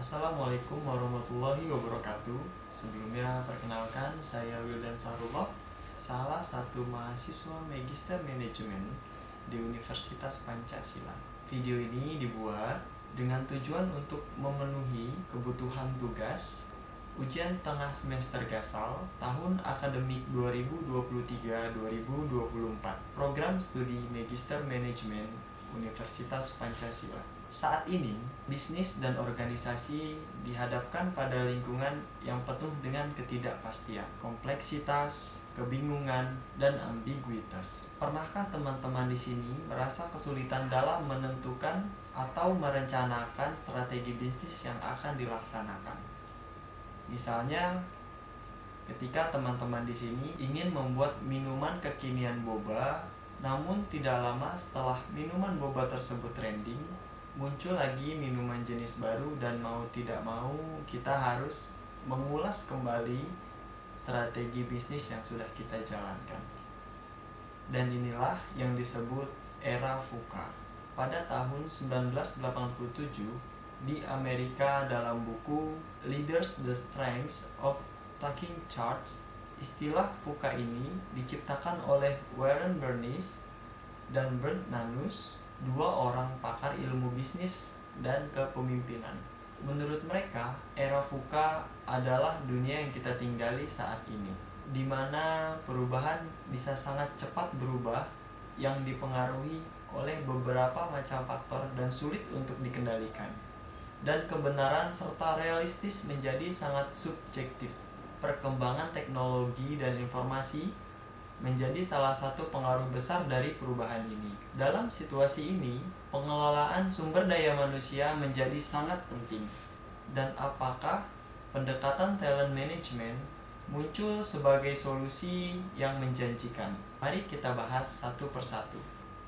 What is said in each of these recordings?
Assalamualaikum warahmatullahi wabarakatuh. Sebelumnya perkenalkan, saya Wildan Sarullah, salah satu mahasiswa Magister Manajemen di Universitas Pancasila. Video ini dibuat dengan tujuan untuk memenuhi kebutuhan tugas ujian tengah semester Gasal tahun akademik 2023-2024 Program Studi Magister Manajemen Universitas Pancasila. Saat ini, bisnis dan organisasi dihadapkan pada lingkungan yang penuh dengan ketidakpastian, kompleksitas, kebingungan, dan ambiguitas. Pernahkah teman-teman di sini merasa kesulitan dalam menentukan atau merencanakan strategi bisnis yang akan dilaksanakan? Misalnya, ketika teman-teman di sini ingin membuat minuman kekinian boba, namun tidak lama setelah minuman boba tersebut trending, muncul lagi minuman jenis baru dan mau tidak mau kita harus mengulas kembali strategi bisnis yang sudah kita jalankan. Dan inilah yang disebut era VUCA. Pada tahun 1987 di Amerika dalam buku Leaders the Strengths of Taking Charge, istilah VUCA ini diciptakan oleh Warren Bernis dan Bert Nanus, dua orang pakar ilmu bisnis dan kepemimpinan. Menurut mereka, era VUCA adalah dunia yang kita tinggali saat ini, di mana perubahan bisa sangat cepat berubah yang dipengaruhi oleh beberapa macam faktor dan sulit untuk dikendalikan. Dan kebenaran serta realistis menjadi sangat subjektif. Perkembangan teknologi dan informasi menjadi salah satu pengaruh besar dari perubahan ini. Dalam situasi ini, pengelolaan sumber daya manusia menjadi sangat penting. Dan apakah pendekatan talent management muncul sebagai solusi yang menjanjikan? Mari kita bahas satu persatu.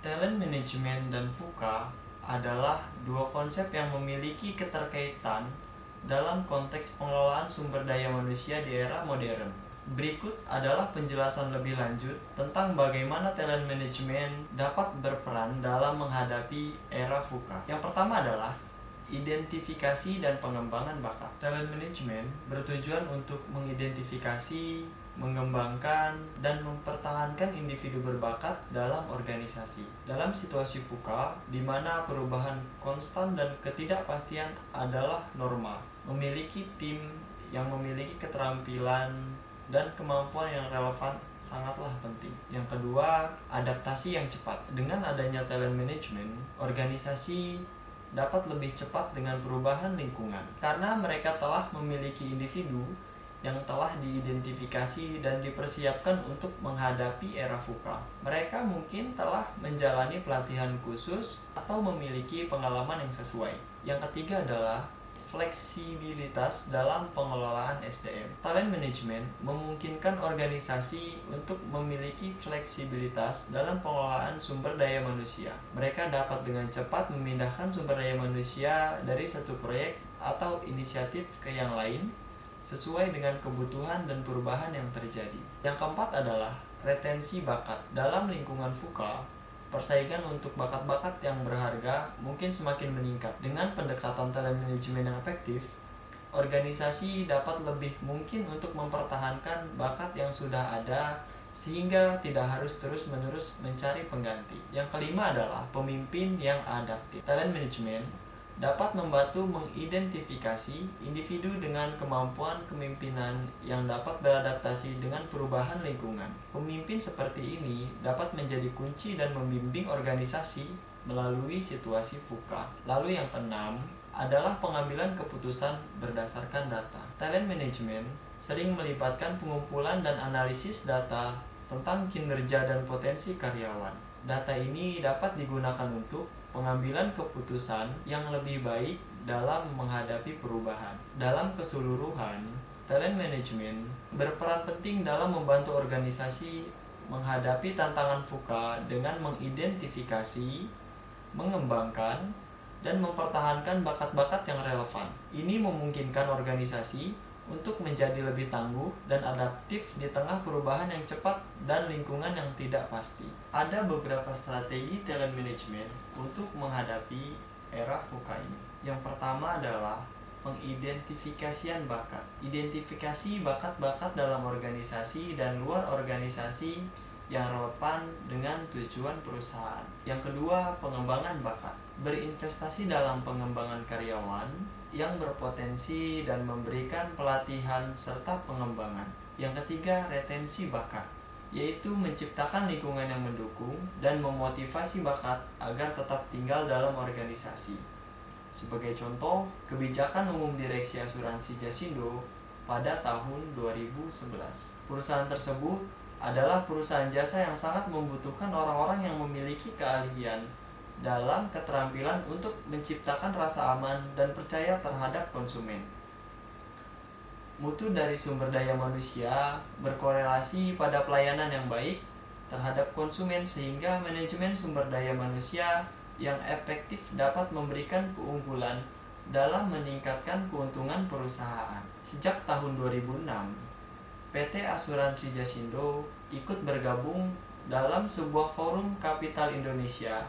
Talent management dan VUCA adalah dua konsep yang memiliki keterkaitan dalam konteks pengelolaan sumber daya manusia di era modern. Berikut adalah penjelasan lebih lanjut tentang bagaimana talent management dapat berperan dalam menghadapi era VUCA. Yang pertama adalah identifikasi dan pengembangan bakat. Talent management bertujuan untuk mengidentifikasi, mengembangkan, dan mempertahankan individu berbakat dalam organisasi. Dalam situasi VUCA, di mana perubahan konstan dan ketidakpastian adalah norma, memiliki tim yang memiliki keterampilan dan kemampuan yang relevan sangatlah penting. Yang kedua, adaptasi yang cepat. Dengan adanya talent management, organisasi dapat lebih cepat dengan perubahan lingkungan karena mereka telah memiliki individu yang telah diidentifikasi dan dipersiapkan untuk menghadapi era VUCA. Mereka mungkin telah menjalani pelatihan khusus atau memiliki pengalaman yang sesuai. Yang ketiga adalah fleksibilitas dalam pengelolaan SDM. Talent management memungkinkan organisasi untuk memiliki fleksibilitas dalam pengelolaan sumber daya manusia. Mereka dapat dengan cepat memindahkan sumber daya manusia dari satu proyek atau inisiatif ke yang lain sesuai dengan kebutuhan dan perubahan yang terjadi. Yang keempat adalah retensi bakat. Dalam lingkungan VUCA, persaingan untuk bakat-bakat yang berharga mungkin semakin meningkat. Dengan pendekatan talent management yang efektif, organisasi dapat lebih mungkin untuk mempertahankan bakat yang sudah ada sehingga tidak harus terus-menerus mencari pengganti. Yang kelima adalah pemimpin yang adaptif. Talent management dapat membantu mengidentifikasi individu dengan kemampuan kepemimpinan yang dapat beradaptasi dengan perubahan lingkungan. Pemimpin seperti ini dapat menjadi kunci dan membimbing organisasi melalui situasi VUCA. Lalu yang keenam adalah pengambilan keputusan berdasarkan data. Talent management sering melibatkan pengumpulan dan analisis data tentang kinerja dan potensi karyawan. Data ini dapat digunakan untuk pengambilan keputusan yang lebih baik dalam menghadapi perubahan. Dalam keseluruhan, talent management berperan penting dalam membantu organisasi menghadapi tantangan VUCA dengan mengidentifikasi, mengembangkan, dan mempertahankan bakat-bakat yang relevan. Ini memungkinkan organisasi untuk menjadi lebih tangguh dan adaptif di tengah perubahan yang cepat dan lingkungan yang tidak pasti. Ada beberapa strategi talent management untuk menghadapi era VUCA ini. Yang pertama adalah pengidentifikasian bakat. Identifikasi bakat-bakat dalam organisasi dan luar organisasi yang relevan dengan tujuan perusahaan. Yang kedua, pengembangan bakat. Berinvestasi dalam pengembangan karyawan yang berpotensi dan memberikan pelatihan serta pengembangan. Yang ketiga, retensi bakat, yaitu menciptakan lingkungan yang mendukung dan memotivasi bakat agar tetap tinggal dalam organisasi. Sebagai contoh, kebijakan umum Direksi Asuransi Jasindo pada tahun 2011. Perusahaan tersebut adalah perusahaan jasa yang sangat membutuhkan orang-orang yang memiliki keahlian dalam keterampilan untuk menciptakan rasa aman dan percaya terhadap konsumen. Mutu dari sumber daya manusia berkorelasi pada pelayanan yang baik terhadap konsumen, sehingga manajemen sumber daya manusia yang efektif dapat memberikan keunggulan dalam meningkatkan keuntungan perusahaan. Sejak tahun 2006, PT Asuransi Jasindo ikut bergabung dalam sebuah forum Kapital Indonesia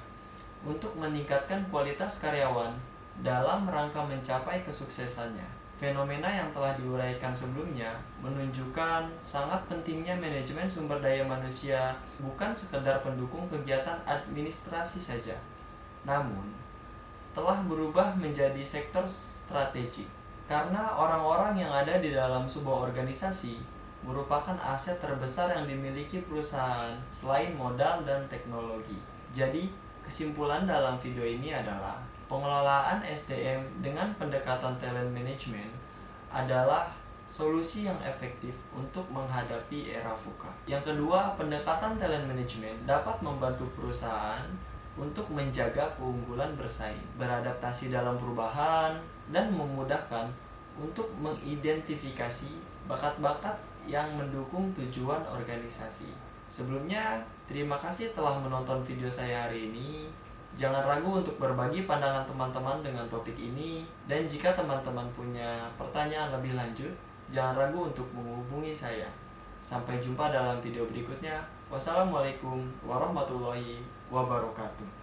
untuk meningkatkan kualitas karyawan dalam rangka mencapai kesuksesannya. Fenomena yang telah diuraikan sebelumnya menunjukkan sangat pentingnya manajemen sumber daya manusia bukan sekedar pendukung kegiatan administrasi saja, namun telah berubah menjadi sektor strategik. Karena orang-orang yang ada di dalam sebuah organisasi merupakan aset terbesar yang dimiliki perusahaan selain modal dan teknologi. Jadi, kesimpulan dalam video ini adalah pengelolaan SDM dengan pendekatan talent management adalah solusi yang efektif untuk menghadapi era VUCA. Yang kedua, pendekatan talent management dapat membantu perusahaan untuk menjaga keunggulan bersaing, beradaptasi dalam perubahan, dan memudahkan untuk mengidentifikasi bakat-bakat yang mendukung tujuan organisasi. Sebelumnya, terima kasih telah menonton video saya hari ini. Jangan ragu untuk berbagi pandangan teman-teman dengan topik ini, dan jika teman-teman punya pertanyaan lebih lanjut, jangan ragu untuk menghubungi saya. Sampai jumpa dalam video berikutnya. Wassalamualaikum warahmatullahi wabarakatuh.